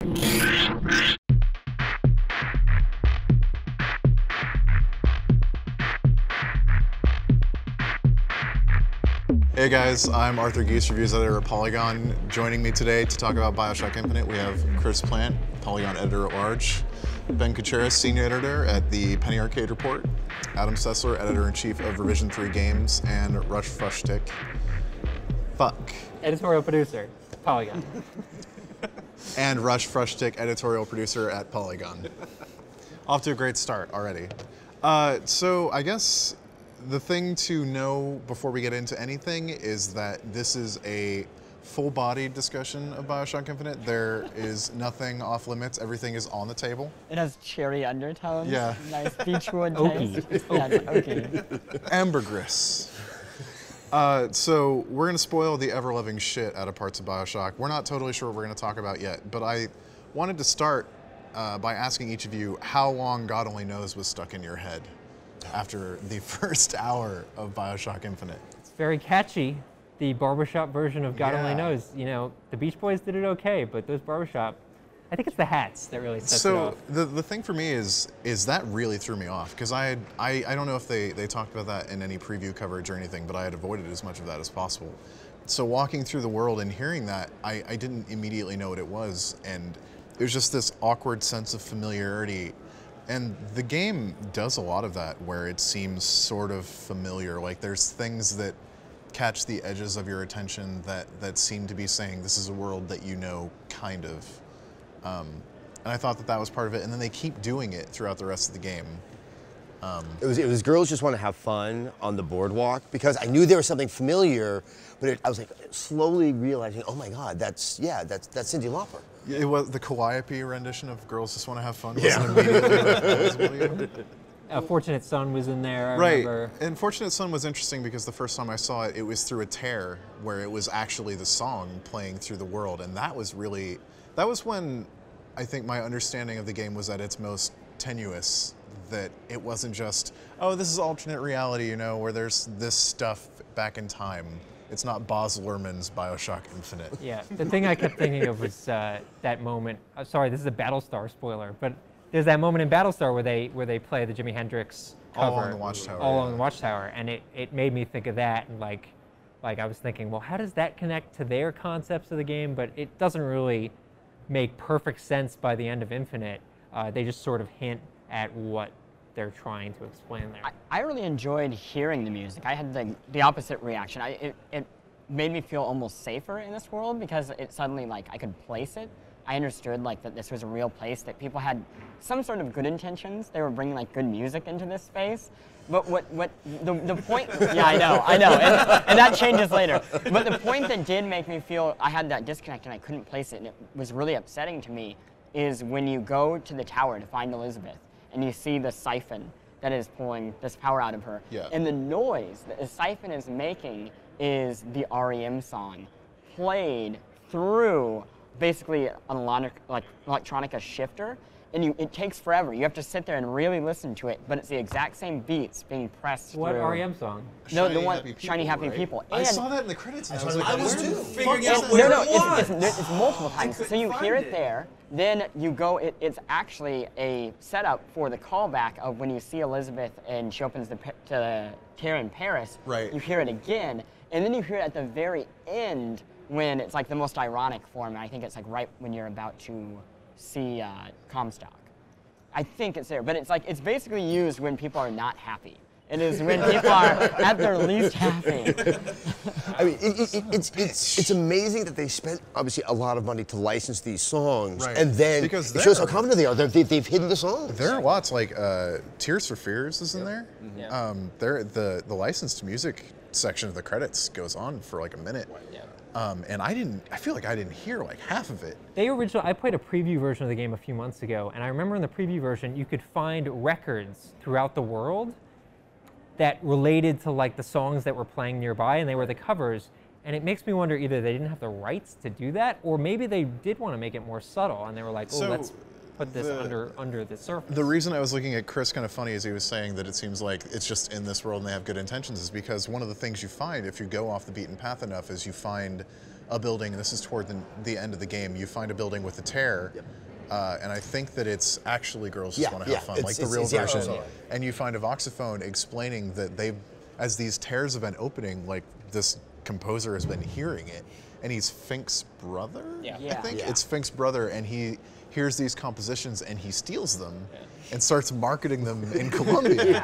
Hey guys, I'm Arthur Gies, reviews editor at Polygon. Joining me today to talk about Bioshock Infinite, we have Chris Plante, Polygon editor at large, Ben Kuchera, senior editor at the Penny Arcade Report, Adam Sessler, editor-in-chief of Revision 3 Games, and Russ Frushtick, editorial producer, Polygon. And Russ Frushtick, editorial producer at Polygon. Off to a great start already. So I guess the thing to know before we get into anything is that this is a full-bodied discussion of Bioshock Infinite. There is nothing off limits. Everything is on the table. It has cherry undertones. Yeah. Nice beechwood taste. Yeah, it's oaky. Ambergris. So we're going to spoil the ever-loving shit out of parts of Bioshock. We're not totally sure what we're going to talk about yet, but I wanted to start by asking each of you how long God only knows was stuck in your head after the first hour of Bioshock Infinite. It's very catchy. The barbershop version of God Only Knows. You know, the Beach Boys did it okay, but those barbershop, I think it's the hats that really sets it off. So the thing for me is that really threw me off, because I don't know if they talked about that in any preview coverage or anything, but I had avoided as much of that as possible. So walking through the world and hearing that, I didn't immediately know what it was, and it was just this awkward sense of familiarity. And the game does a lot of that, where it seems sort of familiar. Like there's things that catch the edges of your attention that seem to be saying this is a world that you know, kind of. And I thought that was part of it. And then they keep doing it throughout the rest of the game. It was girls just want to have fun on the boardwalk, because I knew there was something familiar, but I was like slowly realizing, oh my God, that's Cyndi Lauper. It was the Calliope rendition of Girls Just Want to Have Fun. Wasn't immediately recognizable. Fortunate Son was in there, I right. remember. And Fortunate Son was interesting because the first time I saw it, it was through a tear where it was actually the song playing through the world. And that was when I think my understanding of the game was at its most tenuous, that it wasn't just, oh, this is alternate reality, you know, where there's this stuff back in time. It's not Baz Luhrmann's Bioshock Infinite. Yeah, the thing I kept thinking of was that moment. Sorry, this is a Battlestar spoiler, but there's that moment in Battlestar where they play the Jimi Hendrix cover. All on the Watchtower. All on the Watchtower, and it made me think of that, and like I was thinking, well, how does that connect to their concepts of the game? But it doesn't really make perfect sense by the end of Infinite. They just sort of hint at what they're trying to explain there. I really enjoyed hearing the music. I had the opposite reaction. It made me feel almost safer in this world, because it suddenly, like, I could place it. I understood, like, that this was a real place, that people had some sort of good intentions. They were bringing, like, good music into this space. But the point, yeah, I know, and that changes later. But the point that did make me feel I had that disconnect and I couldn't place it, and it was really upsetting to me, is when you go to the tower to find Elizabeth, and you see the siphon that is pulling this power out of her. Yeah. And the noise that the siphon is making is the REM song played through basically an electronica shifter. And it takes forever. You have to sit there and really listen to it, but it's the exact same beats being pressed What through. REM song? No, the one, Shiny Happy People. I saw that in the credits, and I was like, I was where too. the Figuring fuck out is where that? it was. It's multiple times. So you hear find it it. there, then you go, it's actually a setup for the callback of when you see Elizabeth and she opens the tear in Paris. Right. You hear it again, and then you hear it at the very end when it's like the most ironic form. I think it's like right when you're about to see Comstock. I think it's there, but it's like, it's basically used when people are not happy. It is when people are at their least happy. I mean, it's amazing that they spent obviously a lot of money to license these songs, Right. and then Because it shows how confident they are. They've hidden the songs. There are lots, like Tears for Fears is in there. Yeah. The licensed music section of the credits goes on for like a minute. Yeah. And I feel like I didn't hear like half of it. I played a preview version of the game a few months ago, and I remember in the preview version you could find records throughout the world that related to like the songs that were playing nearby, and they were the covers. And it makes me wonder, either they didn't have the rights to do that, or maybe they did want to make it more subtle, and they were like, oh, So let's put this under the surface. The reason I was looking at Chris kind of funny as he was saying that it seems like it's just in this world and they have good intentions is because one of the things you find if you go off the beaten path enough is you find a building, and this is toward the end of the game, you find a building with a tear. And I think that it's actually Girls Just Want to Have Fun, like the real version. And you find a voxophone explaining that as these tears have been opening, like this composer has been hearing it. And he's Fink's brother, I think? It's Fink's brother, and he hears these compositions and he steals them and starts marketing them in Colombia,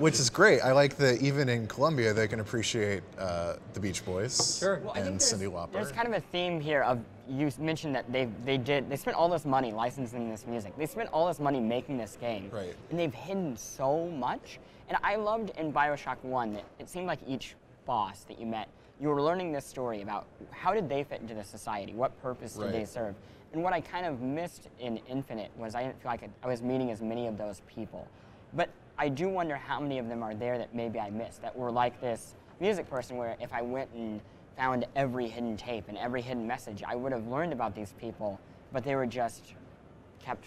which is great. I like that even in Colombia they can appreciate the Beach Boys and Cyndi Lauper. There's kind of a theme here of, you mentioned that they spent all this money licensing this music. They spent all this money making this game, and they've hidden so much. And I loved in Bioshock 1 that it seemed like each boss that you met, you were learning this story about how did they fit into the society, what purpose did they serve. And what I kind of missed in Infinite was I didn't feel like I was meeting as many of those people. But I do wonder how many of them are there that maybe I missed, that were like this music person where if I went and found every hidden tape and every hidden message, I would have learned about these people, but they were just kept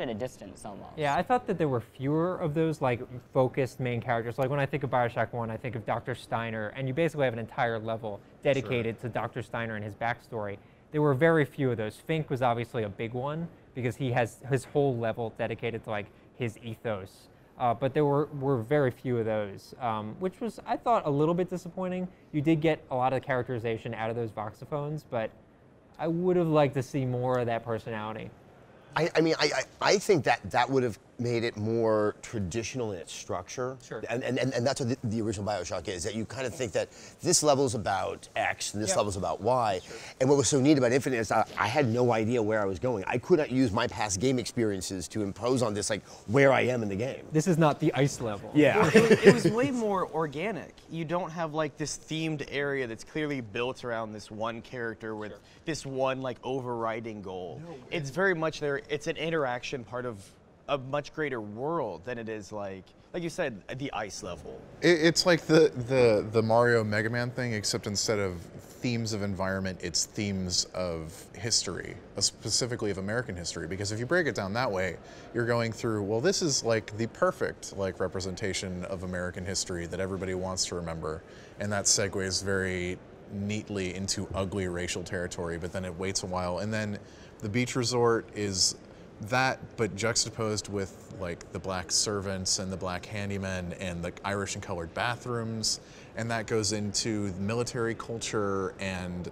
at a distance almost. Yeah, I thought that there were fewer of those like focused main characters. Like when I think of Bioshock 1, I think of Dr. Steiner, and you basically have an entire level dedicated to Dr. Steiner and his backstory. There were very few of those. Fink was obviously a big one because he has his whole level dedicated to like his ethos. But there were very few of those, which was, I thought, a little bit disappointing. You did get a lot of characterization out of those voxophones, but I would have liked to see more of that personality. I mean, I think that would have made it more traditional in its structure. And that's what the original Bioshock is, that you kind of think that this level's about X and this level's about Y. And what was so neat about Infinite is I had no idea where I was going. I could not use my past game experiences to impose on this, like, where I am in the game. This is not the ice level. Well, it was way more organic. You don't have, like, this themed area that's clearly built around this one character with this one, like, overriding goal. It's very much there. It's an interaction part of a much greater world than it is like you said, the ice level. It's like the Mario Mega Man thing, except instead of themes of environment, it's themes of history, specifically of American history. Because if you break it down that way, you're going through, well, this is like the perfect like representation of American history that everybody wants to remember, and that segues very neatly into ugly racial territory. But then it waits a while, and then the beach resort is that, but juxtaposed with like the black servants and the black handymen and the Irish and colored bathrooms, and that goes into military culture and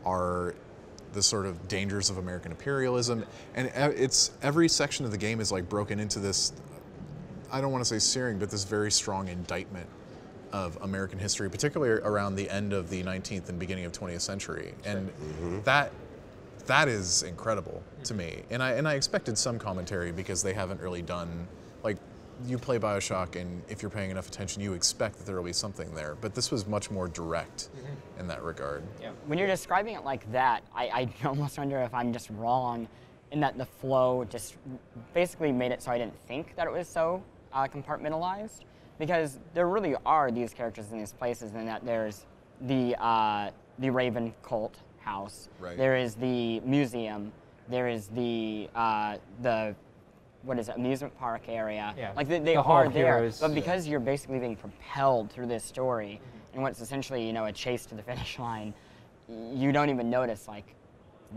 the sort of dangers of American imperialism. And it's every section of the game is like broken into this, I don't want to say searing, but this very strong indictment of American history, particularly around the end of the 19th and beginning of 20th century. And that is incredible to me. And I expected some commentary because they haven't really done, like, you play Bioshock and if you're paying enough attention, you expect that there will be something there. But this was much more direct in that regard. When you're describing it like that, I almost wonder if I'm just wrong in that the flow just basically made it so I didn't think that it was so compartmentalized. Because there really are these characters in these places, and that there's the Raven cult house. There is the museum. There is the what is it, amusement park area. Like they are there, heroes. But because you're basically being propelled through this story, and what's essentially, you know, a chase to the finish line, you don't even notice like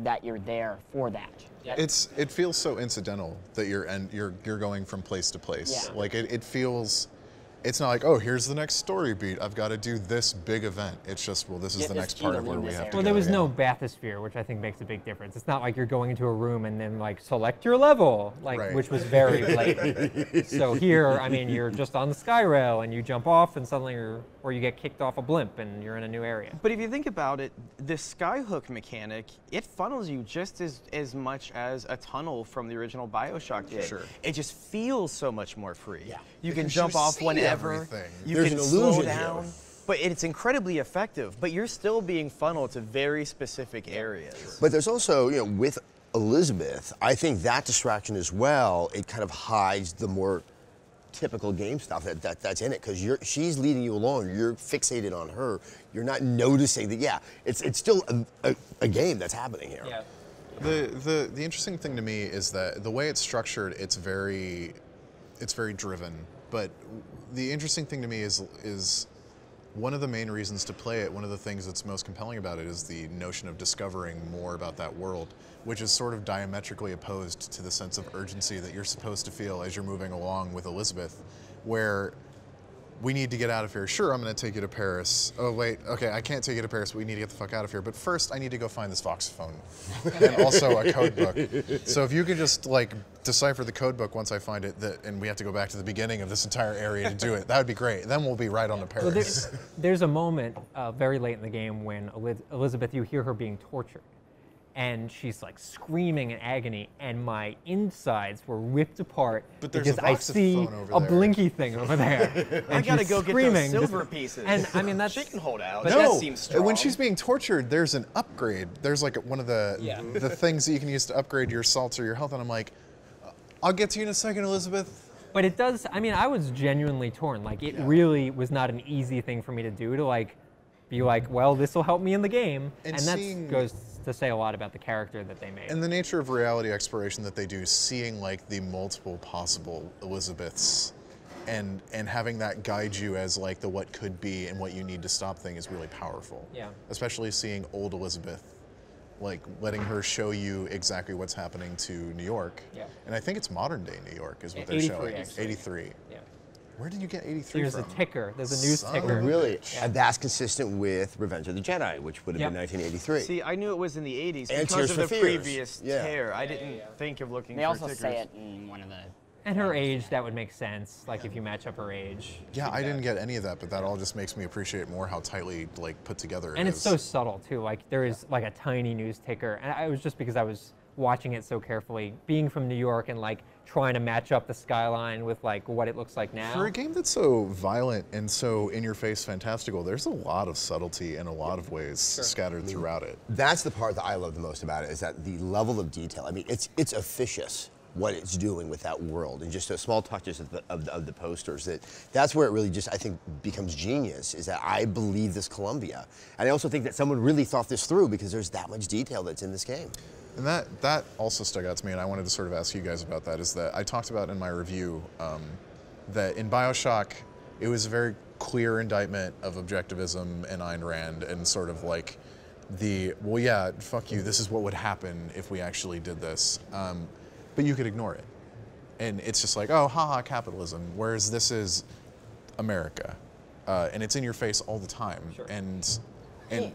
that you're there for that. It feels so incidental that you're going from place to place. Like it feels. It's not like, oh, here's the next story beat. I've got to do this big event. It's just, well, this is the next part of where we have to go. Well, there was no bathysphere, which I think makes a big difference. It's not like you're going into a room and then like select your level, like which was very blatant. So here, I mean, you're just on the sky rail and you jump off and suddenly or you get kicked off a blimp and you're in a new area. But if you think about it, the skyhook mechanic, it funnels you just as much as a tunnel from the original Bioshock did. It just feels so much more free. You can jump off whenever. You There's can an slow illusion down, here. but it's incredibly effective. But you're still being funneled to very specific areas. But there's also, you know, with Elizabeth, I think that distraction as well, it kind of hides the more typical game stuff that's in it, because she's leading you along. You're fixated on her. You're not noticing that. It's still a game that's happening here. The interesting thing to me is that the way it's structured, it's very driven. But the interesting thing to me is one of the main reasons to play it, one of the things that's most compelling about it is the notion of discovering more about that world, which is sort of diametrically opposed to the sense of urgency that you're supposed to feel as you're moving along with Elizabeth, where we need to get out of here. Sure, I'm going to take you to Paris. Oh, wait, okay, I can't take you to Paris. We need to get the fuck out of here. But first, I need to go find this voxophone and also a code book. So if you could just, like, decipher the code book once I find it, and we have to go back to the beginning of this entire area to do it, that would be great. Then we'll be right on to Paris. Well, there's a moment very late in the game when Elizabeth, you hear her being tortured. And she's like screaming in agony, and my insides were ripped apart because I see a blinky thing over there. And I gotta go screaming. get those silver pieces. And I mean, that's she can hold out. But That seems strong. When she's being tortured, there's an upgrade. There's like one of the things that you can use to upgrade your salts or your health, and I'm like, I'll get to you in a second, Elizabeth. But it does. I mean, I was genuinely torn. Like, it really was not an easy thing for me to do to like be like, well, this will help me in the game, and that goes to say a lot about the character that they made. And the nature of reality exploration that they do, seeing like the multiple possible Elizabeths and having that guide you as like the what could be and what you need to stop thing is really powerful. Yeah. Especially seeing old Elizabeth, like letting her show you exactly what's happening to New York. Yeah. And I think it's modern day New York is what they're 83, showing. actually. 83. Yeah. Where did you get 83 There's from? a ticker. There's a news Son ticker. of a Really? bitch. And that's consistent with Revenge of the Jedi, which would have been 1983. See, I knew it was in the 80s And because Tears of for the Fears. previous Yeah. tear. I didn't think of looking They for also tickers. say it in one of the. And her age, that would make sense. Like if you match up her age. Yeah, I didn't get any of that, but that all just makes me appreciate more how tightly like put together it And is. it's so subtle too. Like there is like a tiny news ticker, and it was just because I was watching it so carefully, being from New York and like trying to match up the skyline with like what it looks like now. For a game that's so violent and so in-your-face fantastical, there's a lot of subtlety in a lot of ways scattered throughout it. That's the part that I love the most about it, is that the level of detail. I mean, it's officious what it's doing with that world, and just the small touches of the posters. That's where it really just, I think, becomes genius, is that I believe this Columbia. And I also think that someone really thought this through, because there's that much detail that's in this game. And that also stuck out to me, and I wanted to sort of ask you guys about that, is that I talked about in my review that in Bioshock, it was a very clear indictment of objectivism and Ayn Rand, and sort of like well, yeah, fuck you, this is what would happen if we actually did this. But you could ignore it. And it's just like, oh, haha, capitalism, whereas this is America. And it's in your face all the time. Sure. And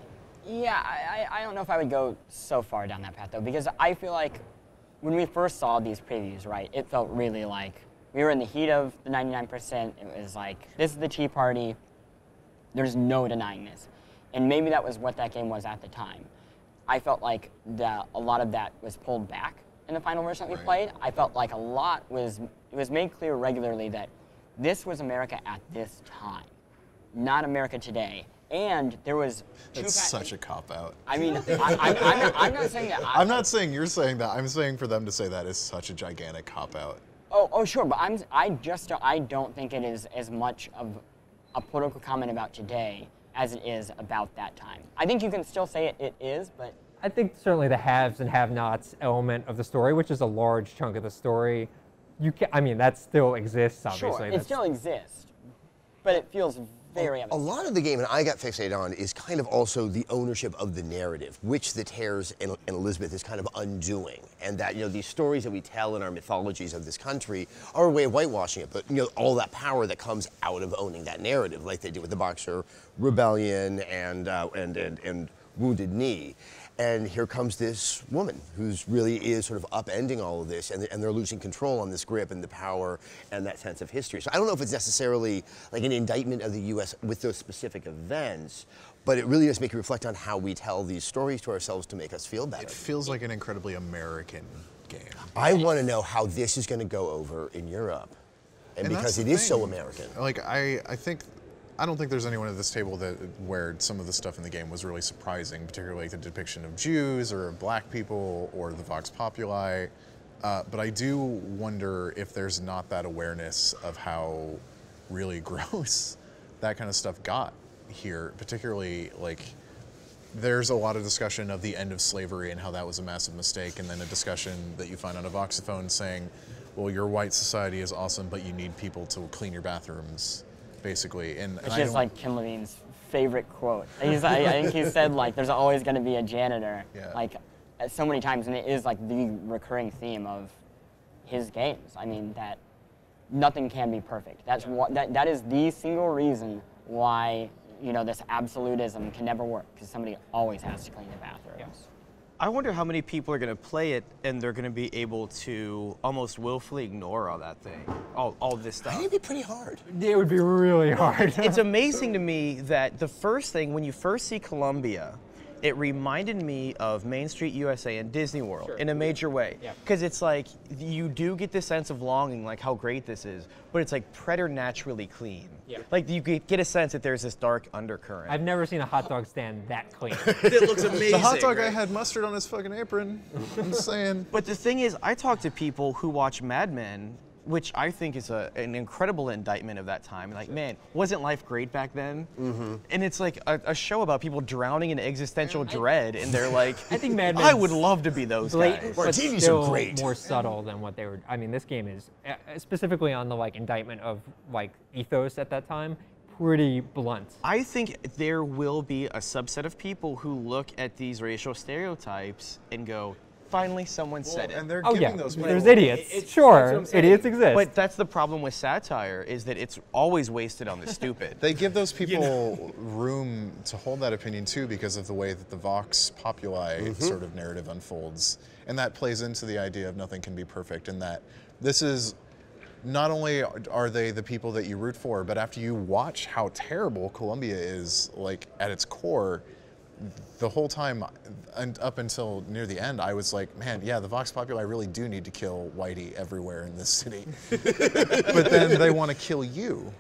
Yeah, I don't know if I would go so far down that path though, because I feel like when we first saw these previews, right, it felt really like we were in the heat of the 99%. It was like, this is the Tea Party. There's no denying this. And maybe that was what that game was at the time. I felt like a lot of that was pulled back in the final version that we played. I felt like a lot it was made clear regularly that this was America at this time, not America today. And there was it's such a cop-out. I mean, I'm not saying that. I'm not saying you're saying that. I'm saying for them to say that is such a gigantic cop-out. Oh, sure, but I don't think it is as much of a political comment about today as it is about that time. I think you can still say it is, but I think certainly the haves and have-nots element of the story, which is a large chunk of the story, I mean, that still exists, obviously. Sure, it still exists, but it feels very A lot of the game, and I got fixated on, is kind of also the ownership of the narrative, which the Tears and Elizabeth is kind of undoing. And that, these stories that we tell in our mythologies of this country are a way of whitewashing it, but, all that power that comes out of owning that narrative, like they did with the Boxer Rebellion and Wounded Knee. And here comes this woman who's really is sort of upending all of this, and they're losing control on this grip and the power and that sense of history. So I don't know if it's necessarily like an indictment of the U.S. with those specific events, but it really does make you reflect on how we tell these stories to ourselves to make us feel better. It feels like an incredibly American game. I want to know how this is going to go over in Europe, and because it is so American. Like I don't think there's anyone at this table where some of the stuff in the game was really surprising, particularly like the depiction of Jews or of black people or the Vox Populi. But I do wonder if there's not that awareness of how really gross that kind of stuff got here, particularly like there's a lot of discussion of the end of slavery and how that was a massive mistake, and then a discussion that you find on a voxophone saying, well, your white society is awesome, but you need people to clean your bathrooms. Basically, which is like Kim Levine's favorite quote. I think he said, like, there's always going to be a janitor, like, so many times, and it is, like, the recurring theme of his games. I mean, that nothing can be perfect. That is the single reason why, you know, this absolutism can never work, because somebody always has to clean the bathrooms. I wonder how many people are going to play it and they're going to be able to almost willfully ignore all that thing, all this stuff. I think it'd be pretty hard. It would be really hard. It's amazing to me that the first thing, when you first see Columbia, it reminded me of Main Street USA and Disney World in a major way. Because it's like, you do get this sense of longing, like how great this is, but it's like preternaturally clean. Like you get a sense that there's this dark undercurrent. I've never seen a hot dog stand that clean. It looks amazing. The hot dog guy had mustard on his fucking apron. I'm saying. But the thing is, I talk to people who watch Mad Men, which I think is an incredible indictment of that time. Like, man, wasn't life great back then? And it's like a show about people drowning in existential dread, and they're like, I think Mad Men's I would love to be those guys. but TVs are still great. more subtle than what they were. I mean, this game is specifically on the like indictment of like ethos at that time, pretty blunt. I think there will be a subset of people who look at these racial stereotypes and go, finally someone said it. And they're Oh giving yeah, those people. there's idiots. Sure, idiots exist. But that's the problem with satire, is that it's always wasted on the stupid. They give those people room to hold that opinion too, because of the way that the Vox Populi sort of narrative unfolds. And that plays into the idea of nothing can be perfect, and that this is, not only are they the people that you root for, but after you watch how terrible Columbia is, like at its core, the whole time and up until near the end, I was like, man, yeah, the Vox Populi really do need to kill Whitey everywhere in this city. But then they want to kill you.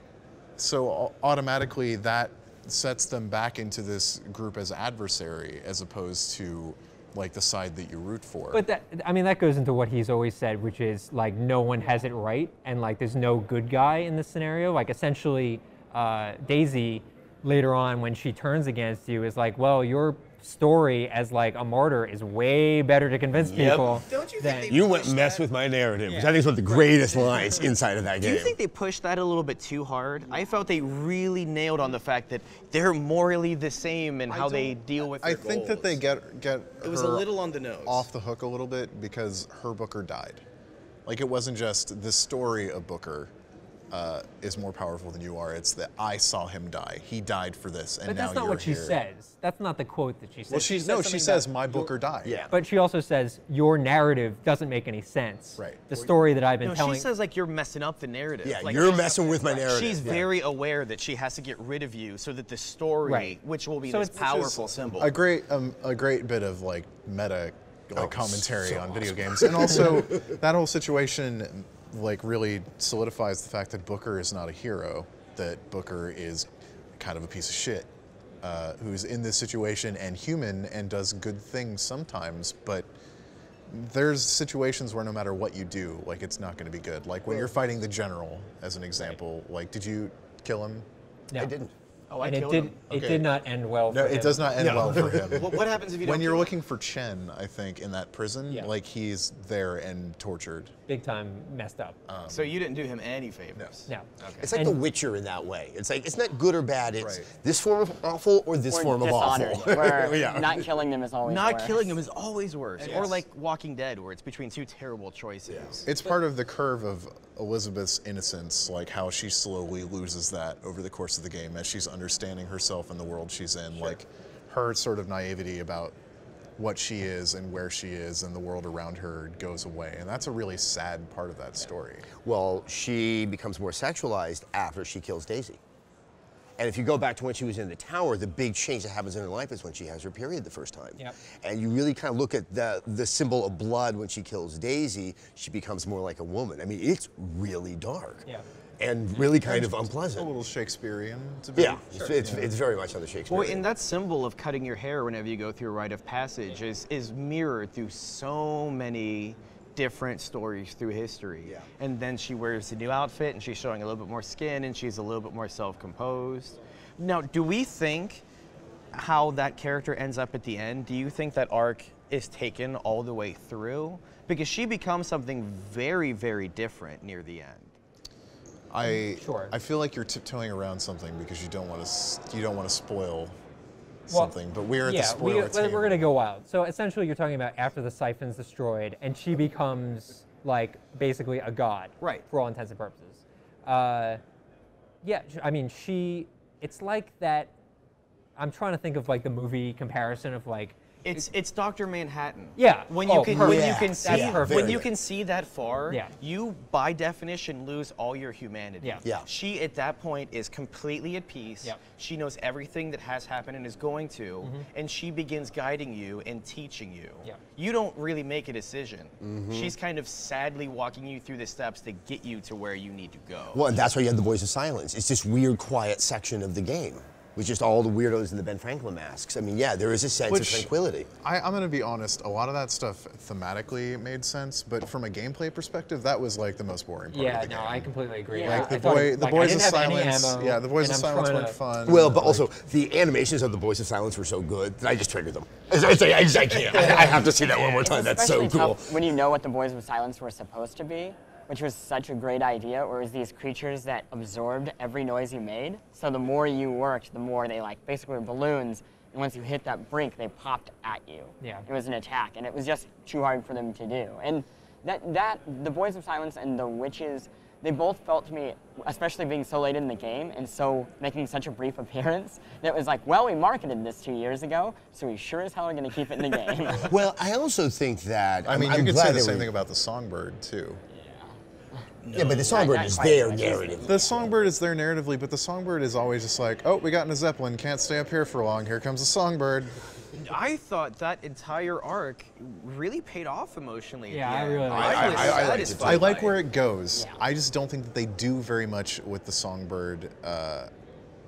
So automatically that sets them back into this group as adversary, as opposed to like the side that you root for. But that, I mean, that goes into what he's always said, which is like no one has it right, and like there's no good guy in this scenario. Like essentially, Daisy later on when she turns against you is like, well, your story as like a martyr is way better to convince people. Don't you than, think You went mess with my narrative, which I think is one of the greatest lines inside of that Do game. you think they pushed that a little bit too hard? I felt they really nailed on the fact that they're morally the same in how they deal with their I think that they goals. get It was a her little on the nose. off the hook a little bit because her Booker died. Like it wasn't just the story of Booker is more powerful than you are. It's that I saw him die. He died for this, and but now that's not you're what she here. says. That's not the quote that she says. Well, she says my Booker died. Yeah. But she also says your narrative doesn't make any sense. Right. The story that I've been No, telling. she says like you're messing up the narrative. Yeah, like, you're messing with my narrative. She's Yeah. very aware that she has to get rid of you so that the story, Right. which will be So this it's- powerful symbol. A great bit of like meta commentary on video games, and also that whole situation like really solidifies the fact that Booker is not a hero. That Booker is kind of a piece of shit who's in this situation and human and does good things sometimes, but there's situations where no matter what you do, like it's not going to be good. Like when you're fighting the general, as an example, like did you kill him? No. I didn't. Oh, I And it killed did. him. It Okay. did not end well. No, for it him. does not end well for him. What happens if you don't When you're kill him? looking for Chen, I think, in that prison, Yeah. like he's there and tortured. Big time messed up. So you didn't do him any favors. no. It's like And- The Witcher in that way. It's like, it's not good or bad. It's Right. this form of awful or this Or form of dishonored, awful. where Yeah. not killing them is always Not worse. killing him is always worse. Yes. Or like Walking Dead, where it's between two terrible choices. It's part of the curve of Elizabeth's innocence, like how she slowly loses that over the course of the game as she's understanding herself and the world she's in. Like her sort of naivety about what she is and where she is and the world around her goes away. And that's a really sad part of that story. Well, she becomes more sexualized after she kills Daisy. And if you go back to when she was in the tower, the big change that happens in her life is when she has her period the first time. Yep. And you really kind of look at the symbol of blood when she kills Daisy, she becomes more like a woman. I mean, it's really dark. Yeah. And really kind of A unpleasant. little Shakespearean to be. Yeah, it's very much on the Shakespeare. Well, and that symbol of cutting your hair whenever you go through a rite of passage is mirrored through so many different stories through history. Yeah. And then she wears a new outfit and she's showing a little bit more skin and she's a little bit more self-composed. Now, do we think how that character ends up at the end, do you think that arc is taken all the way through? Because she becomes something very, very different near the end. Sure. I feel like you're tiptoeing around something because you don't want to spoil something. But we're at the spoiler table. We're gonna go wild. So essentially, you're talking about after the siphon's destroyed, and she becomes like basically a god, Right. For all intents and purposes. Yeah, I mean, it's like that. I'm trying to think of like the movie comparison of like. It's Dr. Manhattan. Yeah. When you perfect. can see That's perfect. when you can see that far, Yeah. you by definition lose all your humanity. Yeah. Yeah. She at that point is completely at peace. Yep. She knows everything that has happened and is going to, and she begins guiding you and teaching you. Yeah. You don't really make a decision. She's kind of sadly walking you through the steps to get you to where you need to go. Well, and that's why you have the Voice of Silence. It's this weird, quiet section of the game with just all the weirdos in the Ben Franklin masks. I mean, yeah, there is a sense of tranquility. I'm going to be honest, a lot of that stuff thematically made sense, but from a gameplay perspective, that was like the most boring part of the game. I completely agree. Yeah. Like the Voice of Silence, the Voice and of I'm Silence trying were to- fun. Well, but also the animations of the Voice of Silence were so good that I just triggered them. I can't. I have to see that one more time. That's so especially cool. tough when you know what the Voice of Silence were supposed to be, which was such a great idea, or was these creatures that absorbed every noise you made. So the more you worked, the more they like basically were balloons, and once you hit that brink, they popped at you. Yeah. It was an attack, and it was just too hard for them to do. And that the Voice of Silence and the Witches, they both felt to me, especially being so late in the game and so making such a brief appearance, that it was like, well, we marketed this 2 years ago, so we sure as hell are going to keep it in the game. Well, I also think that I mean, I'm you could glad say the they same were- thing about the Songbird, too. Yeah, but the Songbird not is quite there as much as- narratively. The Songbird is there narratively, but the Songbird is always just like, oh, we got in a Zeppelin, can't stay up here for long, here comes the Songbird. I thought that entire arc really paid off emotionally. Yeah, at the I end. really I liked was it. I liked it satisfied too. I like by where it. it goes. Yeah. I just don't think that they do very much with the Songbird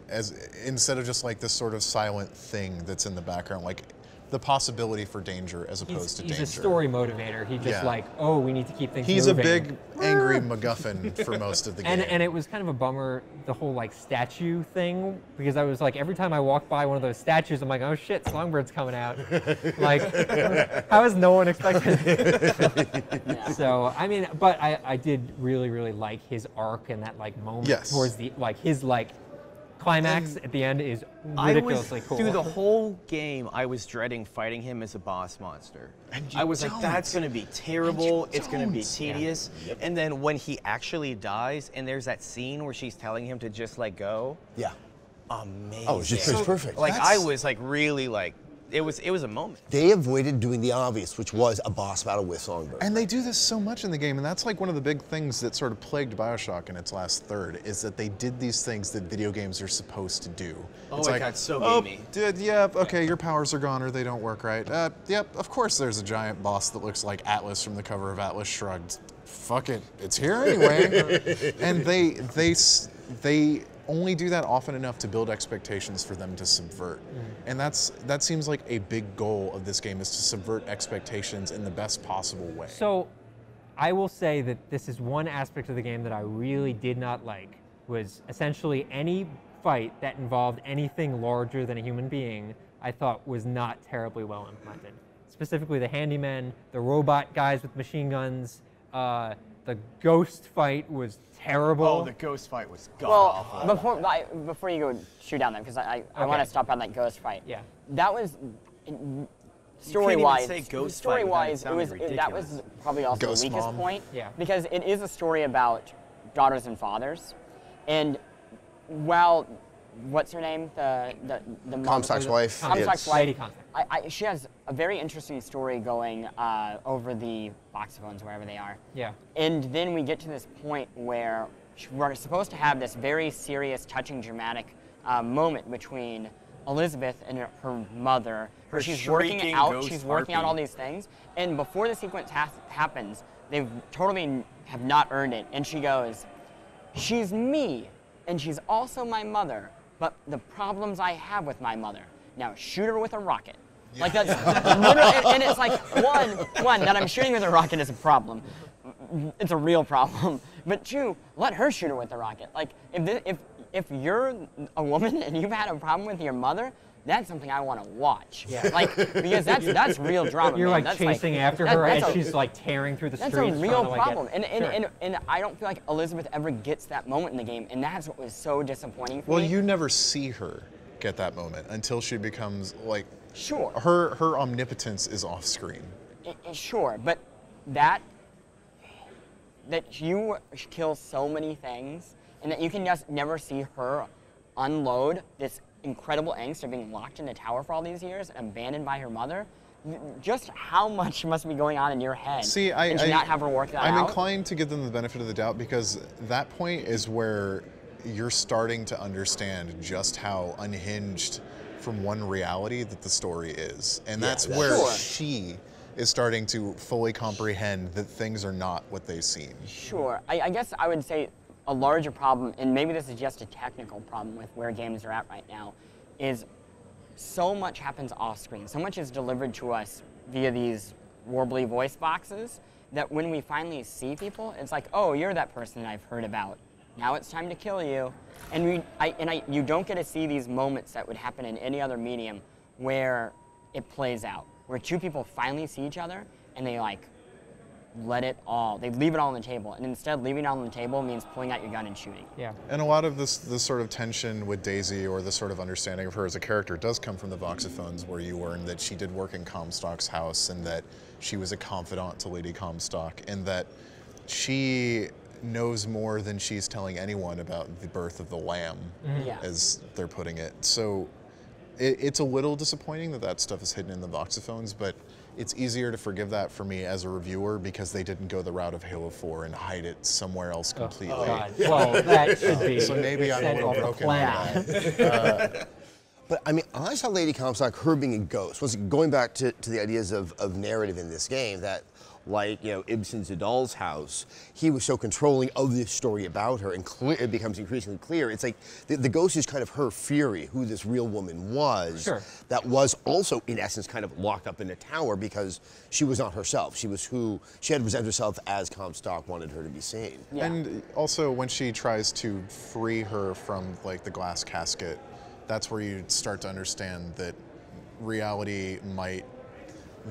as instead of just like this sort of silent thing that's in the background, like the possibility for danger as opposed to He's danger. a story motivator. He just Yeah. like, oh, we need to keep things He's moving. a big angry MacGuffin for most of the game. And it was kind of a bummer, the whole like statue thing, because I was like, every time I walked by one of those statues, I'm like, oh shit, Songbird's coming out. Like, how has no one expected it? So, I mean, but I did really, really like his arc and that like moment Yes. towards the, like his like climax at the end is I was ridiculously cool. through the whole game. I was dreading fighting him as a boss monster. I was like, "That's gonna be terrible. It's gonna be tedious." And then when he actually dies, and there's that scene where she's telling him to just let go. Yeah. Amazing. Oh, it's just perfect. Like That's- I was like really like it was a moment. They avoided doing the obvious, which was a boss battle with Songbird. And they do this so much in the game, and that's like one of the big things that sort of plagued Bioshock in its last third, is that they did these things that video games are supposed to do. Oh, it's it like, got so oh, gamey. yeah, okay, your powers are gone or they don't work right. Yep, of course there's a giant boss that looks like Atlas from the cover of Atlas Shrugged. Fuck it, it's here anyway. And they only do that often enough to build expectations for them to subvert. And that seems like a big goal of this game, is to subvert expectations in the best possible way. So, I will say that this is one aspect of the game that I really did not like, was essentially any fight that involved anything larger than a human being, I thought was not terribly well implemented. Specifically the handymen, the robot guys with machine guns, the ghost fight was terrible. Oh, the ghost fight was god Well, awful. before you go shoot down them, because I want to stop on that ghost fight. Yeah. That was even story-wise. say ghost fight without it Story-wise, that was ridiculous. probably also Ghost the weakest mom. point. Yeah. Because it is a story about daughters and fathers, and while what's her name, the mom, Comstock's wife. Comstock's It's- wife. Lady Comstock. She has a very interesting story going over the boxophones, wherever they are. Yeah. And then we get to this point where we're supposed to have this very serious, touching, dramatic moment between Elizabeth and her mother, where she's working shrieking out. ghost She's working out harpy. all these things, and before the sequence happens, they totally have not earned it. And she goes, "She's me, and she's also my mother. But the problems I have with my mother. Now shoot her with a rocket." Like that's literally, and it's like one that I'm shooting with a rocket is a problem. It's a real problem. But two, let her shoot her with a rocket. Like if you're a woman and you've had a problem with your mother, that's something I want to watch. Yeah. Like, because that's real drama. You're man. like That's chasing after her as that's she's like tearing through the That's streets. a real trying to, problem, like, get, and I don't feel like Elizabeth ever gets that moment in the game, and that's what was so disappointing for me. Well, you never see her get that moment until she becomes like. Sure. Her omnipotence is off screen. Sure, but that you kill so many things, and that you can just never see her unload this incredible angst of being locked in a tower for all these years, abandoned by her mother. Just how much must be going on in your head? See, and not have her work that out? I'm inclined to give them the benefit of the doubt because that point is where you're starting to understand just how unhinged from one reality that the story is, and that's where Sure. she is starting to fully comprehend that things are not what they seem. Sure. I guess I would say a larger problem, and maybe this is just a technical problem with where games are at right now, is so much happens off screen. So much is delivered to us via these warbly voice boxes that when we finally see people, it's like, oh, you're that person that I've heard about. Now it's time to kill you. And you don't get to see these moments that would happen in any other medium where it plays out, where two people finally see each other and they like they leave it all on the table. And instead, leaving it all on the table means pulling out your gun and shooting. Yeah. And a lot of this sort of tension with Daisy, or the sort of understanding of her as a character, does come from the voxophones, where you learn that she did work in Comstock's house and that she was a confidant to Lady Comstock, and that she knows more than she's telling anyone about the birth of the lamb, Yeah. as they're putting it. So it's a little disappointing that that stuff is hidden in the voxophones, but it's easier to forgive that for me as a reviewer because they didn't go the route of Halo 4 and hide it somewhere else completely. Oh, God. Well, that should be. So maybe I'm a little broken on that. But I mean, I saw Lady Comstock, her being a ghost. Was going back to the ideas of narrative in this game, that like, you know, Ibsen's A Doll's House, he was so controlling of this story about her, and it becomes increasingly clear. It's like the ghost is kind of her fury, who this real woman was, Sure. that was also, in essence, kind of locked up in a tower because she was not herself. She was who she had presented herself as Comstock wanted her to be seen. Yeah. And also when she tries to free her from like the glass casket, that's where you start to understand that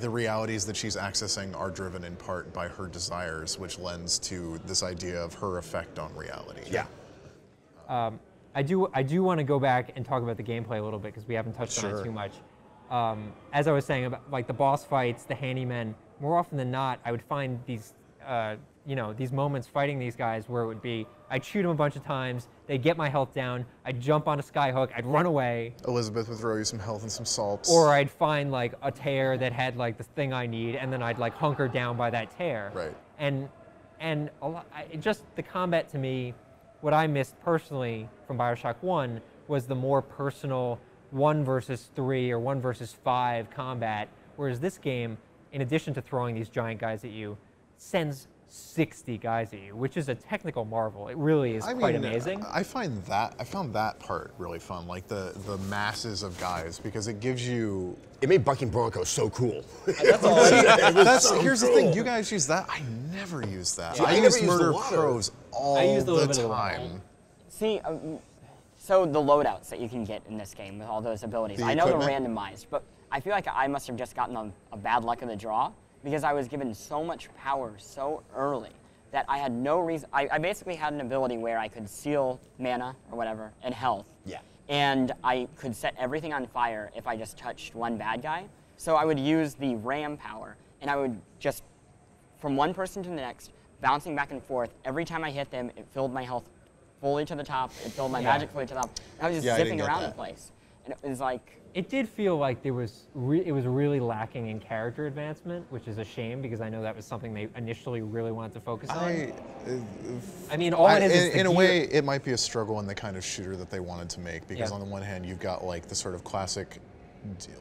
the realities that she's accessing are driven in part by her desires, which lends to this idea of her effect on reality. Yeah. I do want to go back and talk about the gameplay a little bit because we haven't touched on it too much. As I was saying about like the boss fights, the handymen, more often than not, I would find these, these moments fighting these guys where it would be, I'd shoot them a bunch of times, they'd get my health down, I'd jump on a skyhook, I'd run away. Elizabeth would throw you some health and some salts. Or I'd find like a tear that had like the thing I need, and then I'd like hunker down by that tear. Right. And just the combat to me, what I missed personally from Bioshock 1 was the more personal 1 versus 3 or 1 versus 5 combat, whereas this game, in addition to throwing these giant guys at you, sends 60 guys at you, which is a technical marvel. It really is quite amazing. I found that part really fun, like the masses of guys, because it gives you. It made bucking Broncos so cool. Here's the thing, you guys use that. I never use that. I use Murder Pros all the time. See, so the loadouts that you can get in this game with all those abilities, I know they're randomized, but I feel like I must have just gotten a bad luck of the draw, because I was given so much power so early that I had no reason. I basically had an ability where I could seal mana or whatever and health. Yeah. And I could set everything on fire if I just touched one bad guy. So I would use the ram power, and I would just, from one person to the next, bouncing back and forth. Every time I hit them, it filled my health fully to the top. It filled my magic fully to the top. And I was just zipping around the place. And it was like... It did feel like it was really lacking in character advancement, which is a shame because I know that was something they initially really wanted to focus on. I mean, all it is in a way, it might be a struggle in the kind of shooter that they wanted to make, because on the one hand, you've got like the sort of classic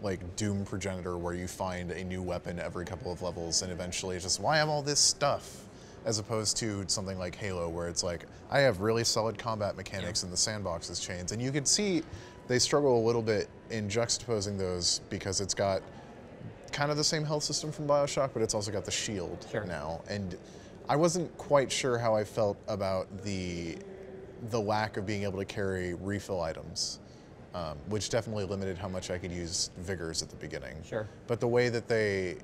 like Doom progenitor where you find a new weapon every couple of levels, and eventually it's just, why have all this stuff? As opposed to something like Halo, where it's like, I have really solid combat mechanics and the sandbox is changed. And you can see they struggle a little bit in juxtaposing those, because it's got kind of the same health system from Bioshock, but it's also got the shield now. And I wasn't quite sure how I felt about the lack of being able to carry refill items. which definitely limited how much I could use vigors at the beginning. Sure. But the way that they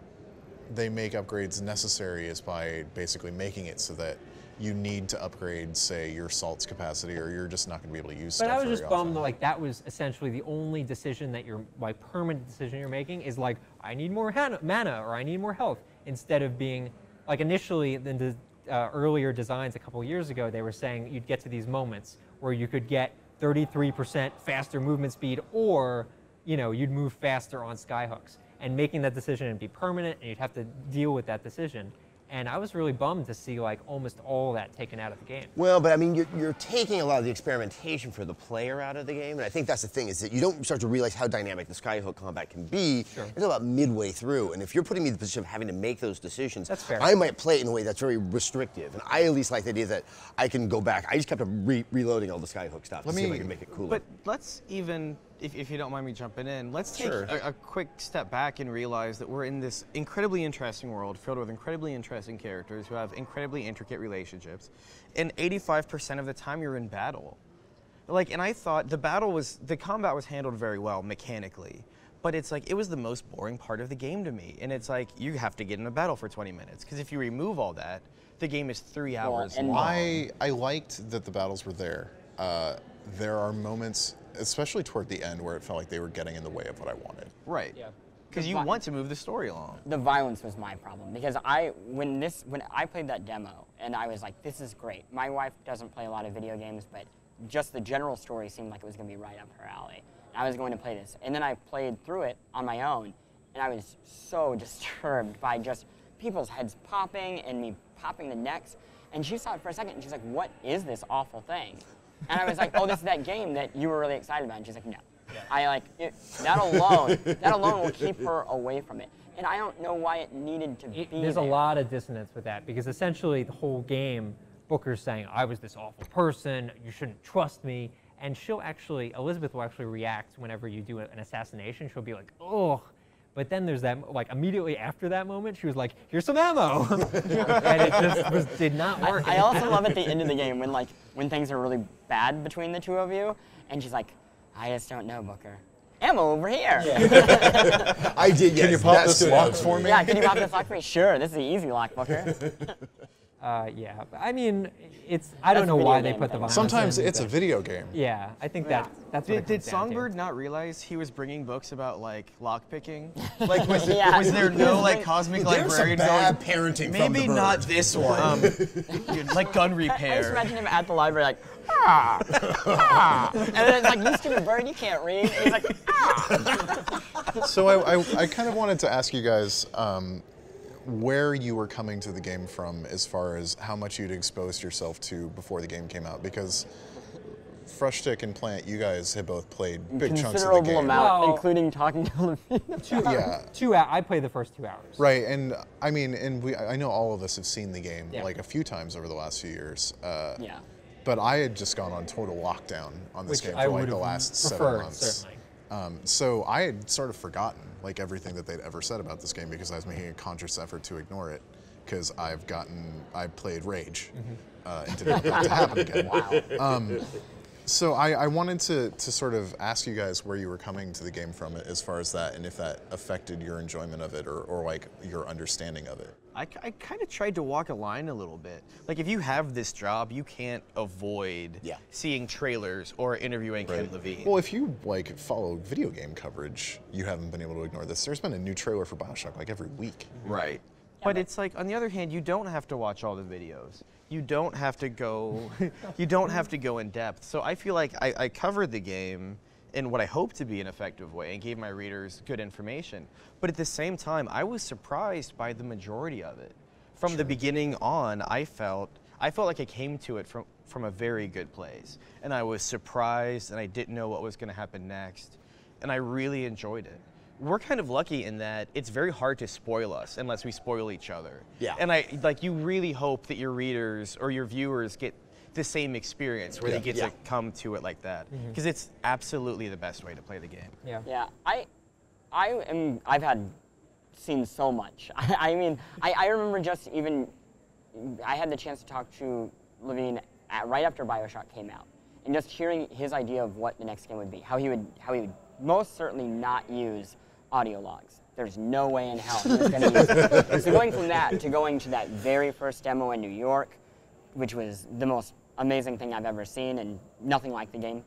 make upgrades necessary is by basically making it so that you need to upgrade, say, your salts capacity, or you're just not going to be able to use stuff But I was very just bummed, often. like, that was essentially the only decision that you're, like, permanent decision you're making is, like, I need more mana, or I need more health, instead of being, like, initially, in the earlier designs a couple years ago, they were saying you'd get to these moments where you could get 33% faster movement speed, or, you know, you'd move faster on skyhooks. And making that decision and be permanent, and you'd have to deal with that decision. And I was really bummed to see like almost all that taken out of the game. Well, but I mean, you're taking a lot of the experimentation for the player out of the game, and I think that's the thing, is that you don't start to realize how dynamic the skyhook combat can be until about midway through. And if you're putting me in the position of having to make those decisions, that's fair. I might play it in a way that's very restrictive. And I at least like the idea that I can go back. I just kept reloading all the skyhook stuff to see if I can make it cooler. But let's even, if you don't mind me jumping in, let's take a quick step back and realize that we're in this incredibly interesting world filled with incredibly interesting characters who have incredibly intricate relationships, and 85% of the time you're in battle. Like, and I thought the combat was handled very well mechanically, but it's like, it was the most boring part of the game to me. And it's like, you have to get in a battle for 20 minutes, because if you remove all that, the game is 3 hours long. I liked that the battles were there. There are moments, especially toward the end, where it felt like they were getting in the way of what I wanted. Right. Yeah. Because you want to move the story along. The violence was my problem, because when I played that demo, and I was like, this is great. My wife doesn't play a lot of video games, but just the general story seemed like it was going to be right up her alley. And I was going to play this. And then I played through it on my own, and I was so disturbed by just people's heads popping and me popping the necks. And she saw it for a second, and she's like, what is this awful thing? And I was like, oh, this is that game that you were really excited about. And she's like, no. Yeah. That alone will keep her away from it. And I don't know why it needed to be There's there. a lot of dissonance with that, because essentially the whole game, Booker's saying, I was this awful person, you shouldn't trust me. And Elizabeth will actually react whenever you do an assassination. She'll be like, oh. But then there's that, like, immediately after that moment, she was like, here's some ammo. And it just did not work. I also love at the end of the game when things are really bad between the two of you, and she's like, I just don't know, Booker. Ammo over here. Yeah. I did, yes. Can you pop this lock for me? Yeah, can you pop this lock for me? Sure, this is the easy lock, Booker. Yeah, I mean, I don't know why they put the violence Sometimes in, it's a video game. Yeah, I think that's what it Did comes down to. Songbird not realize he was bringing books about like lockpicking? Like, was there no like cosmic librarian There's some bad going? parenting from the Maybe bird. not this one. Like gun I just repair. imagine him at the library like, and then it's like, you stupid bird, you can't read. And he's like, So I kind of wanted to ask you guys where you were coming to the game from as far as how much you'd exposed yourself to before the game came out, because Frushtick and Plant, you guys have both played big chunks of the considerable game. amount, Well, including talking to Levine. Yeah. I played the first 2 hours. Right, and I mean, I know all of us have seen the game Yeah. like a few times over the last few years. Yeah. But I had just gone on total lockdown on this Which game I for like would the have last 7 preferred, months. certainly. So I had sort of forgotten like everything that they'd ever said about this game, because I was making a conscious effort to ignore it, because I played Rage and didn't want that to happen again. Wow. So I wanted to sort of ask you guys where you were coming to the game from as far as that, and if that affected your enjoyment of it or like your understanding of it. I kind of tried to walk a line a little bit. Like, if you have this job, you can't avoid seeing trailers or interviewing Ken Levine. Well, if you like follow video game coverage, you haven't been able to ignore this. There's been a new trailer for Bioshock like every week. Right. But it's like, on the other hand, you don't have to watch all the videos. You don't have to go. You don't have to go in depth. So I feel like I covered the game in what I hope to be an effective way and gave my readers good information. But at the same time, I was surprised by the majority of it. From the beginning on, I felt like I came to it from a very good place. And I was surprised, and I didn't know what was going to happen next. And I really enjoyed it. We're kind of lucky in that it's very hard to spoil us unless we spoil each other. Yeah. And you really hope that your readers or your viewers get the same experience where they get to come to it like that, because it's absolutely the best way to play the game. Yeah. Yeah, I've seen so much. I mean, I remember I had the chance to talk to Levine right after Bioshock came out, and just hearing his idea of what the next game would be, how he would most certainly not use audio logs. There's no way in hell he was going to use it. So going from that to going to that very first demo in New York, which was the most amazing thing I've ever seen, and nothing like the game.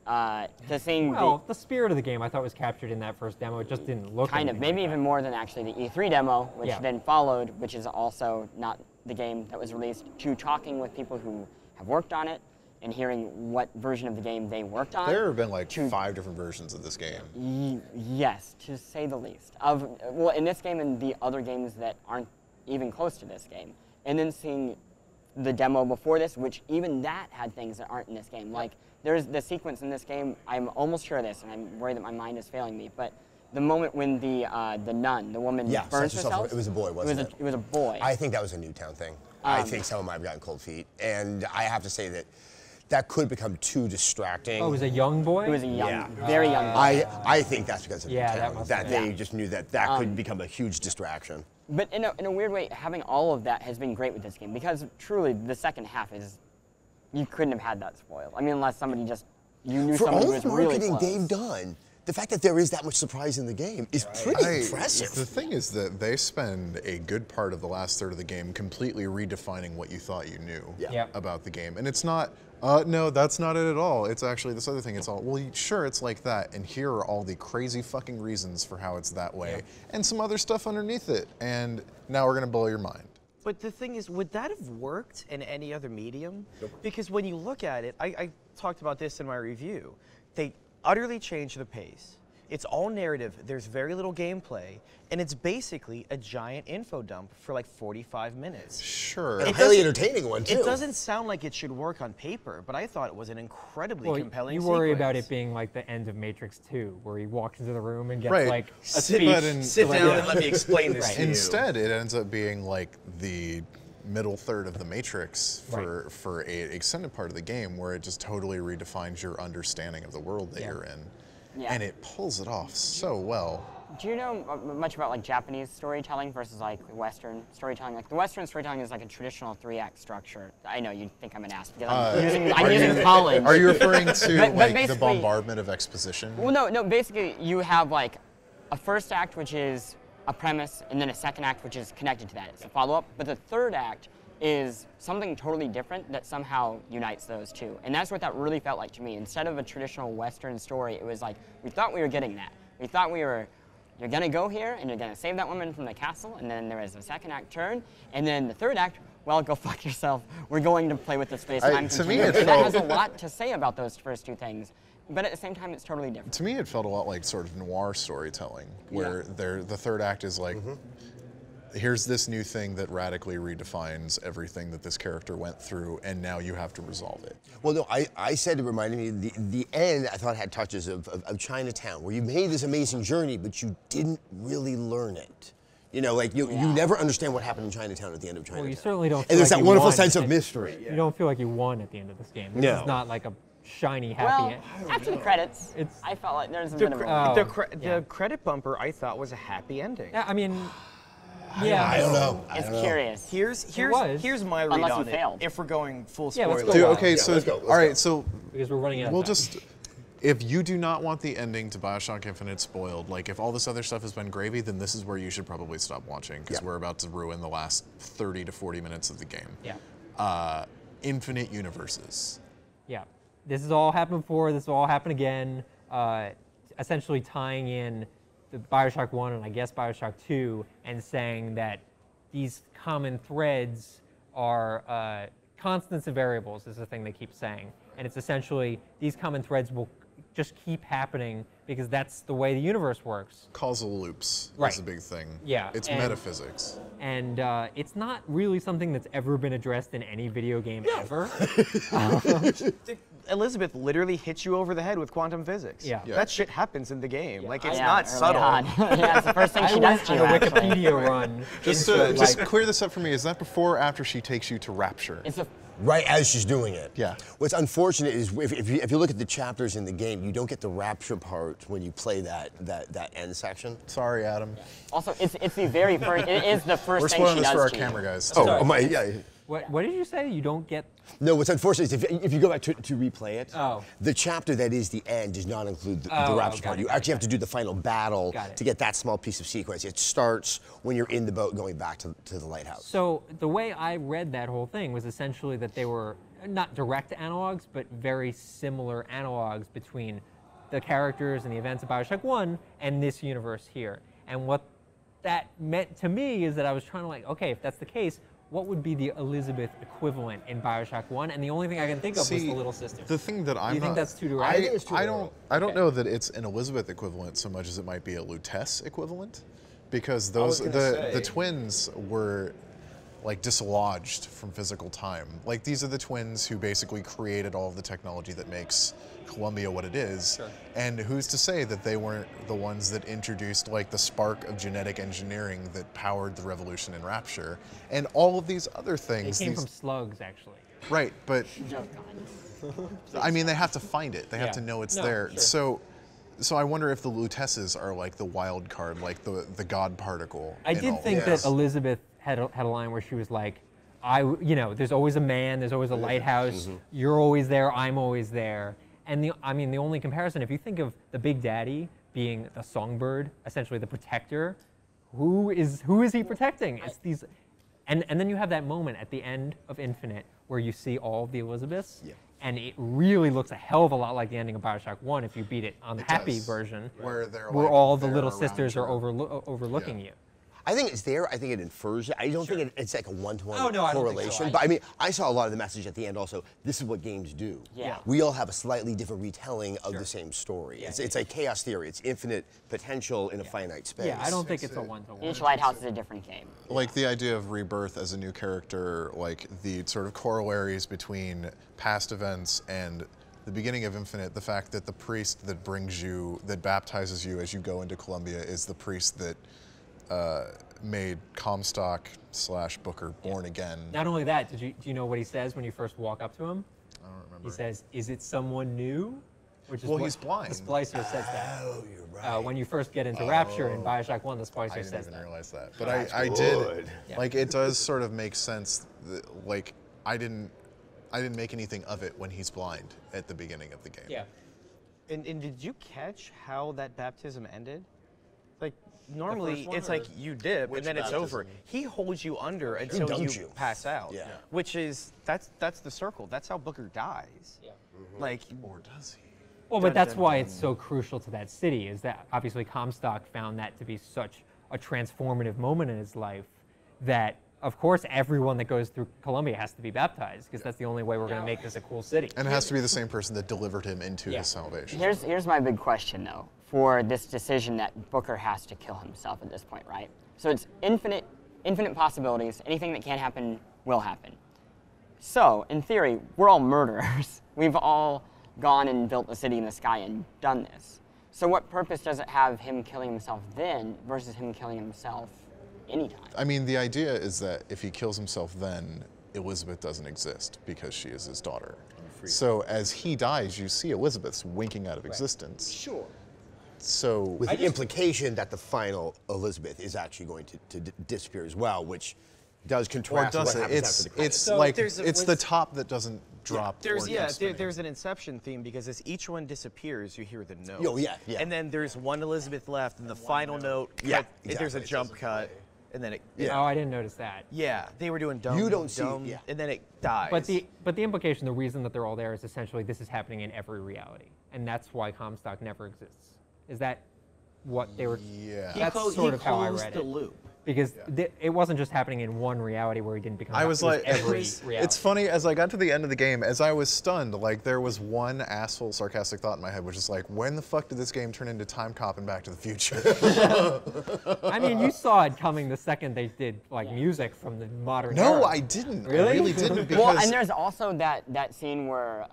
To seeing the spirit of the game I thought was captured in that first demo. It just didn't look kind of, maybe even more than actually the E3 demo, which then followed, which is also not the game that was released, to talking with people who have worked on it and hearing what version of the game they worked on. There have been like 5 different versions of this game. Yes, to say the least. Well, in this game and the other games that aren't even close to this game. And then seeing the demo before this, which even that had things that aren't in this game. Like, there's the sequence in this game, I'm almost sure of this, and I'm worried that my mind is failing me, but the moment when the nun, the woman, burns herself. It was a boy, wasn't it? It was a boy. I think that was a Newtown thing. I think someone might have gotten cold feet, and I have to say that could become too distracting. Oh, it was a young boy? It was a young, very young boy. I think that's because of Newtown, that they just knew that could become a huge distraction. But in a weird way, having all of that has been great with this game, because truly the second half is, you couldn't have had that spoiled. I mean, unless somebody you knew somebody who was really close. For all the marketing they've done, the fact that there is that much surprise in the game is pretty impressive. The thing is that they spend a good part of the last third of the game completely redefining what you thought you knew about the game. And it's not, no, that's not it at all. It's actually this other thing. It's all, well, sure, it's like that. And here are all the crazy fucking reasons for how it's that way. And some other stuff underneath it. And now we're going to blow your mind. But the thing is, would that have worked in any other medium? Nope. Because when you look at it, I talked about this in my review, they utterly changed the pace. It's all narrative, there's very little gameplay, and it's basically a giant info dump for like 45 minutes. Sure. And a highly entertaining one, too. It doesn't sound like it should work on paper, but I thought it was an incredibly compelling you worry about it being like the end of Matrix 2, where he walks into the room and gets like a sit down and let me explain this to you. Instead, it ends up being like the middle third of the Matrix for a extended part of the game, where it just totally redefines your understanding of the world that you're in. Yeah. And it pulls it off so well. Do you know much about like Japanese storytelling versus like Western storytelling? Like the Western storytelling is like a traditional 3-act structure. I know you'd think I'm an ass because I'm using college. Are you referring to like the bombardment of exposition? Well, no. Basically, you have like a first act, which is a premise, and then a second act, which is connected to that. It's a follow-up. But the third act is something totally different that somehow unites those two. And that's what that really felt like to me. Instead of a traditional Western story, it was like, we thought we were getting that. We thought you're gonna go here, and you're gonna save that woman from the castle, and then there is a second act turn, and then the third act, well, go fuck yourself. We're going to play with the space-time continuum. And that has a lot to say about those first two things. But at the same time, it's totally different. To me, it felt a lot like sort of noir storytelling, where the third act is like, here's this new thing that radically redefines everything that this character went through, and now you have to resolve it. Well, no, I said it reminded me, the end I thought had touches of Chinatown, where you made this amazing journey, but you didn't really learn it. You know, like you never understand what happened in Chinatown at the end of Chinatown. Well, you certainly don't feel and there's like that you wonderful won. sense of mystery. You don't feel like you won at the end of this game. This is not like a shiny, happy end. After the credits, I felt like there's a bit of the credit bumper I thought was a happy ending. Yeah, I mean, I don't know. It's curious. Here's my read Unless on you it. failed. If we're going full Yeah, let's spoiler. go. Dude, okay, so let's go. all right, so because we're running out of time. If you do not want the ending to Bioshock Infinite spoiled, like if all this other stuff has been gravy, then this is where you should probably stop watching, because we're about to ruin the last 30 to 40 minutes of the game. Yeah. Infinite universes. Yeah. This has all happened before. This will all happen again. Essentially tying in the Bioshock 1 and I guess Bioshock 2 and saying that these common threads are constants and variables is the thing they keep saying. And it's essentially these common threads will just keep happening because that's the way the universe works. Causal loops is a big thing. Yeah. It's metaphysics. And it's not really something that's ever been addressed in any video game ever. Elizabeth literally hits you over the head with quantum physics. Yeah. That shit happens in the game. Like, it's not subtle. Yeah, it's the first thing she does to you. I went on a Wikipedia run. Just clear this up for me. Is that before or after she takes you to Rapture? It's a Right as she's doing it. Yeah. What's unfortunate is if you look at the chapters in the game, you don't get the rapture part when you play that end section. Sorry, Adam. Also, it's the very first. It is the first We're thing she spoiling this does for our to camera you. guys. Oh my, yeah. What did you say? You don't get. No, what's unfortunate is if you go back to replay it, Oh. the chapter that is the end does not include the rapture part. You actually have to do the final battle to get that small piece of sequence. It starts when you're in the boat going back to the lighthouse. So the way I read that whole thing was essentially that they were not direct analogs, but very similar analogs between the characters and the events of Bioshock 1 and this universe here. And what that meant to me is that I was trying to like, okay, if that's the case, what would be the Elizabeth equivalent in Bioshock 1? And the only thing I can think of was the little sister. The thing that Do you think that's too direct? I don't know that it's an Elizabeth equivalent so much as it might be a Lutece equivalent, because those the twins were like dislodged from physical time. Like these are the twins who basically created all of the technology that makes Columbia what it is. Sure. And who's to say that they weren't the ones that introduced like the spark of genetic engineering that powered the revolution in Rapture and all of these other things. They came from slugs, actually. Right, but I mean they have to find it. They have to know it's there. Sure. So I wonder if the Luteces are like the wild card, like the God particle. I did think that Elizabeth had a line where she was like, there's always a man, there's always a lighthouse, you're always there, I'm always there. And the only comparison, if you think of the Big Daddy being the songbird, essentially the protector, who is he protecting? It's these, and then you have that moment at the end of Infinite where you see all of the Elizabeths, and it really looks a hell of a lot like the ending of Bioshock 1 if you beat it on the happy version, where they're where like, all the they're little around sisters you. are overlooking you. I think it's there. I think it infers it. I don't think it's like a one-to-one Oh, no, I don't think so. correlation. But I mean, I saw a lot of the message at the end also. This is what games do. Yeah. We all have a slightly different retelling of the same story. It's like chaos theory. It's infinite potential in a finite space. Yeah, I don't think it's a one-to-one. Each lighthouse is a different game. Like the idea of rebirth as a new character, like the sort of corollaries between past events and the beginning of Infinite, the fact that the priest that that baptizes you as you go into Columbia is the priest that made Comstock / Booker born again. Not only that, do you know what he says when you first walk up to him? I don't remember. He says, "Is it someone new?" Which is Well, what he's blind. The Splicer says that. Oh, you're right. When you first get into Rapture in Bioshock 1, the Splicer I didn't says even that. realize that. But I did. Yeah. Like it does sort of make sense. Like I didn't make anything of it when he's blind at the beginning of the game. Yeah. And did you catch how that baptism ended? Like normally first one, it's or- like you dip and then it's over. He holds you under until dunks you you. pass out. Yeah. Which is that's the circle. That's how Booker dies. Yeah. Like Or does he? Well, but Dun, that's dun, why dun. it's so crucial to that city, is that obviously Comstock found that to be such a transformative moment in his life that, of course, everyone that goes through Columbia has to be baptized, because that's the only way we're going to make this a cool city. And it has to be the same person that delivered him into his salvation. Here's my big question though, for this decision that Booker has to kill himself at this point, right? So it's infinite possibilities. Anything that can happen will happen. So in theory, we're all murderers. We've all gone and built a city in the sky and done this. So what purpose does it have him killing himself then versus him killing himself anytime? I mean, the idea is that if he kills himself then, Elizabeth doesn't exist because she is his daughter. So as he dies, you see Elizabeth's winking out of existence. Sure. So With the implication that the final Elizabeth is actually going to disappear as well, which does or contrast with does what it? happens after the credits. It's So like there's a- it's the top that doesn't drop. There's or keep spinning. there's an Inception theme because as each one disappears, you hear the note. Oh, yeah. And then there's one Elizabeth left, and the final note. Yeah, cut- There's a exactly. jump cut, and then it. Oh, I didn't notice that. Yeah, they were doing dumb. You don't see it, dumb, yeah. and then it dies. But the implication, the reason that they're all there is essentially this is happening in every reality, and that's why Comstock never exists. Is that what they were? Yeah. That's sort of how I closed read the it. loop. Because it wasn't just happening in one reality where he didn't become. I was it like, every it's reality. funny, as I got to the end of the game, as I was stunned, like there was one asshole sarcastic thought in my head, which is like, when the fuck did this game turn into Time Cop and Back to the Future? I mean, you saw it coming the second they did like music from the modern era. No, I didn't. Really? I really didn't because Well, and there's also that scene where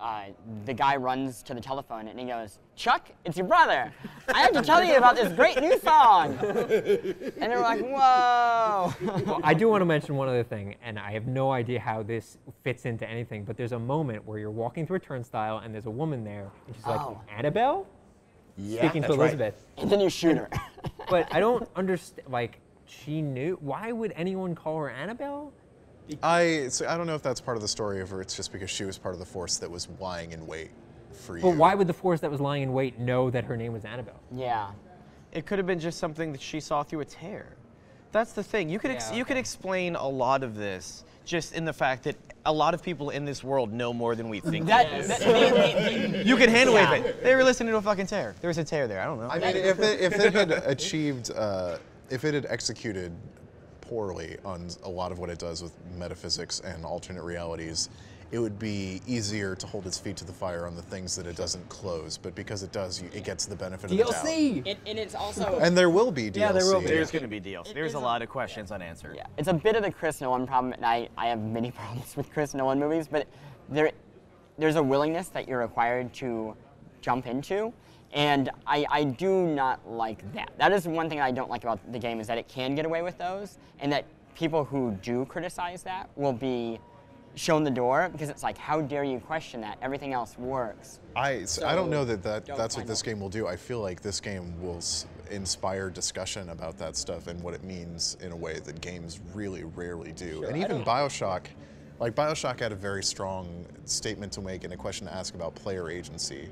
the guy runs to the telephone and he goes, "Chuck, it's your brother. I have to tell you about this great new song." And they're like, "Whoa." Well, I do want to mention one other thing, and I have no idea how this fits into anything, but there's a moment where you're walking through a turnstile and there's a woman there, and she's like, Oh. Annabelle? Yeah, Speaking to that's right. Elizabeth. And then you shoot her. But I don't understand, like, she knew, why would anyone call her Annabelle? So I don't know if that's part of the story or it's just because she was part of the force that was lying in wait for you. But why would the force that was lying in wait know that her name was Annabelle? Yeah. It could have been just something that she saw through a tear. That's the thing. You could you could explain a lot of this just in the fact that a lot of people in this world know more than we think. You can hand wave it. They were listening to a fucking tear. There was a tear there. I don't know. I mean, if it had achieved, if it had executed poorly on a lot of what it does with metaphysics and alternate realities, it would be easier to hold its feet to the fire on the things that it doesn't close. But because it does, it gets the benefit of the doubt. DLC! And it's also... And there will be DLC. Yeah, there will be. There's going to be DLC. There's a lot of questions unanswered. Yeah, it's a bit of the Chris Nolan problem, and I have many problems with Chris Nolan movies, but there's a willingness that you're required to jump into, and I do not like that. That is one thing I don't like about the game, is that it can get away with those, and that people who do criticize that will be shown the door, because it's like, how dare you question that? Everything else works. I don't know that's what this game will do. I feel like this game will inspire discussion about that stuff and what it means in a way that games really rarely do. And even Bioshock, like Bioshock had a very strong statement to make and a question to ask about player agency,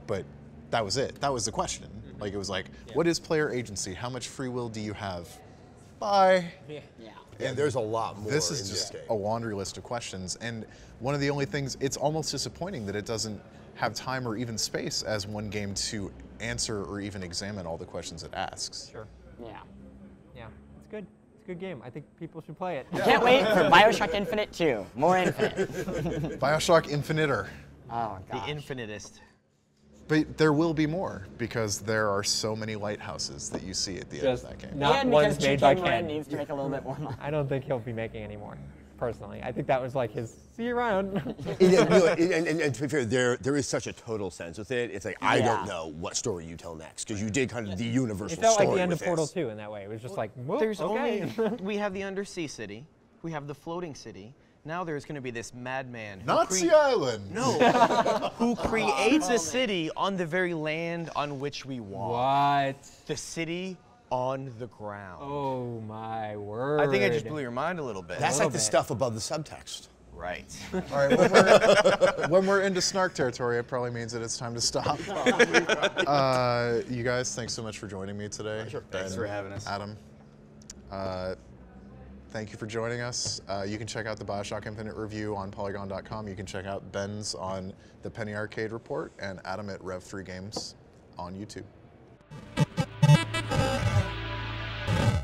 but that was it. That was the question. Like it was like, what is player agency? How much free will do you have? Bye. Yeah. Yeah, there's a lot more. This is just a laundry list of questions, and one of the only things, it's almost disappointing that it doesn't have time or even space as one game to answer or even examine all the questions it asks. Sure. Yeah. Yeah, it's good. It's a good game. I think people should play it. Can't wait for Bioshock Infinite 2. More Infinite. Bioshock Infiniter. Oh, The gosh. infinitist. But there will be more, because there are so many lighthouses that you see at the end of that game. Not and ones because made by G.K. Moran Ken. needs to make a little bit more money. I don't think he'll be making any more, personally. I think that was like his, see you around. And to be fair, there is such a total sense with it. It's like, I don't know what story you tell next, because you did kind of the universal It felt story like the end with of Portal this. 2 in that way. It was just like, whoop, There's okay. only, we have the undersea city, we have the floating city. Now there's going to be this madman who Nazi Island! No, who creates a city on the very land on which we walk. What? The city on the ground. Oh my word. I think I just blew your mind a little bit. That's like the bit. stuff above the subtext. right. All right, when we're into snark territory, it probably means that it's time to stop. You guys, thanks so much for joining me today. Sure. Thanks for having us. Adam. Thank you for joining us. You can check out the Bioshock Infinite review on Polygon.com. You can check out Ben's on the Penny Arcade Report and Adam at Rev3 Games on YouTube.